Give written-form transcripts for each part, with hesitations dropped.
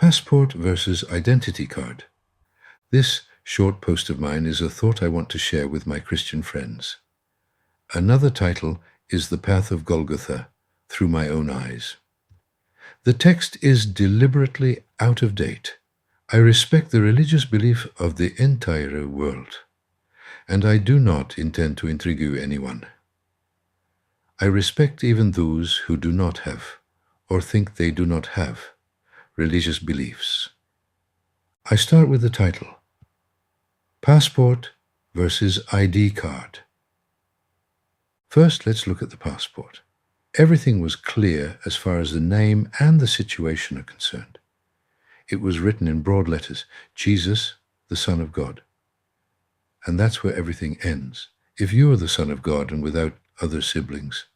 Passport versus identity card. This short post of mine is a thought I want to share with my Christian friends. Another title is The Path of Golgotha, Through My Own Eyes. The text is deliberately out of date. I respect the religious belief of the entire world, and I do not intend to intrigue anyone. I respect even those who do not have, or think they do not have, religious beliefs. I start with the title, Passport versus ID card. First, let's look at the passport. Everything was clear as far as the name and the situation are concerned. It was written in broad letters, Jesus, the Son of God. And that's where everything ends. If you are the Son of God and without other siblings,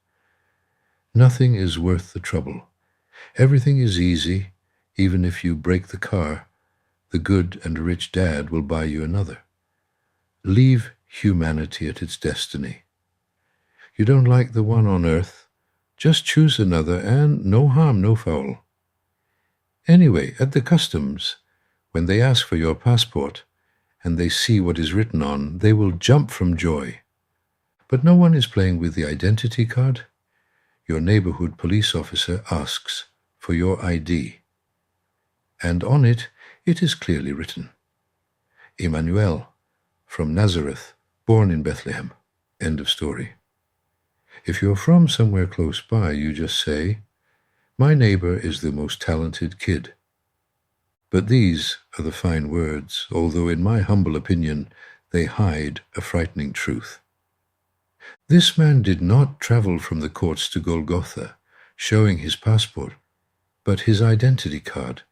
nothing is worth the trouble. Everything is easy. Even if you break the car, the good and rich dad will buy you another. Leave humanity at its destiny. You don't like the one on earth, just choose another, and no harm, no foul. Anyway, at the customs, when they ask for your passport and they see what is written on, they will jump from joy. But no one is playing with the identity card. Your neighborhood police officer asks for your ID. And on it, it is clearly written, Emmanuel, from Nazareth, born in Bethlehem. End of story. If you're from somewhere close by, you just say, my neighbor is the most talented kid. But these are the fine words, although in my humble opinion, they hide a frightening truth. This man did not travel from the courts to Golgotha, showing his passport, but his identity card.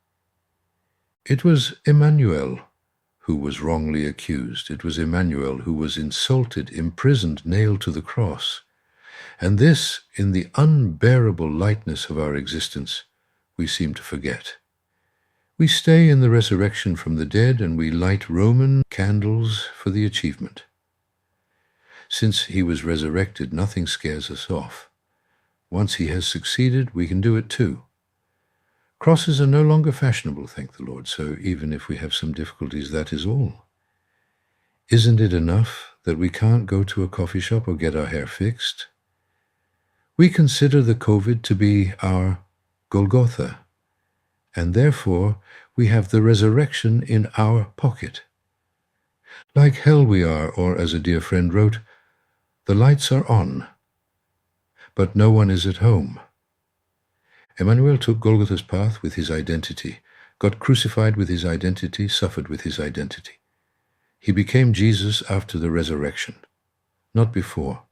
It was Emmanuel who was wrongly accused. It was Emmanuel who was insulted, imprisoned, nailed to the cross. And this, in the unbearable lightness of our existence, we seem to forget. We stay in the resurrection from the dead, and we light Roman candles for the achievement. Since he was resurrected, nothing scares us off. Once he has succeeded, we can do it too. Crosses are no longer fashionable, thank the Lord, so even if we have some difficulties, that is all. Isn't it enough that we can't go to a coffee shop or get our hair fixed? We consider the COVID to be our Golgotha, and therefore we have the resurrection in our pocket. Like hell we are, or as a dear friend wrote, the lights are on, but no one is at home. Emmanuel took Golgotha's path with his identity, got crucified with his identity, suffered with his identity. He became Jesus after the resurrection, not before.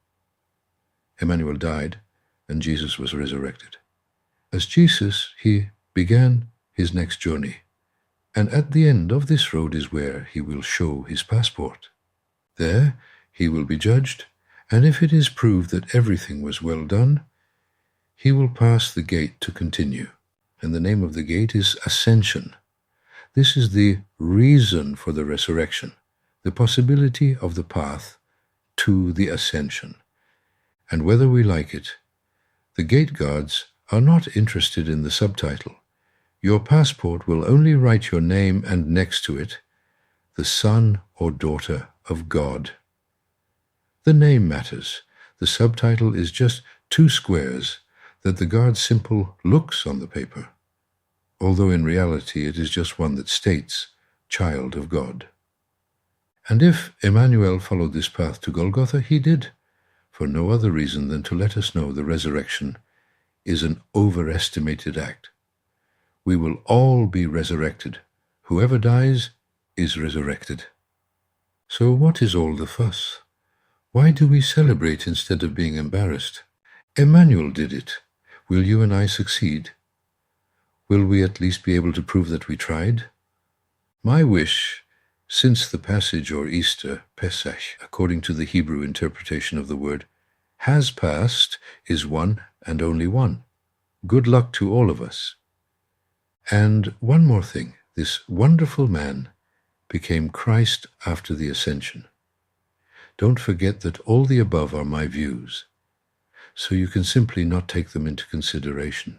Emmanuel died, and Jesus was resurrected. As Jesus, he began his next journey, and at the end of this road is where he will show his passport. There he will be judged, and if it is proved that everything was well done, he will pass the gate to continue, and the name of the gate is Ascension. This is the reason for the resurrection, the possibility of the path to the ascension. And whether we like it, the gate guards are not interested in the subtitle. Your passport will only write your name and next to it, the Son or Daughter of God. The name matters. The subtitle is just 2 squares that the guard's simple looks on the paper, although in reality it is just one that states, Child of God. And if Emmanuel followed this path to Golgotha, he did, for no other reason than to let us know the resurrection is an overestimated act. We will all be resurrected. Whoever dies is resurrected. So what is all the fuss? Why do we celebrate instead of being embarrassed? Emmanuel did it. Will you and I succeed? Will we at least be able to prove that we tried? My wish, since the passage or Easter, Pesach, according to the Hebrew interpretation of the word, has passed, is one and only one. Good luck to all of us. And one more thing, this wonderful man became Christ after the ascension. Don't forget that all the above are my views, so you can simply not take them into consideration.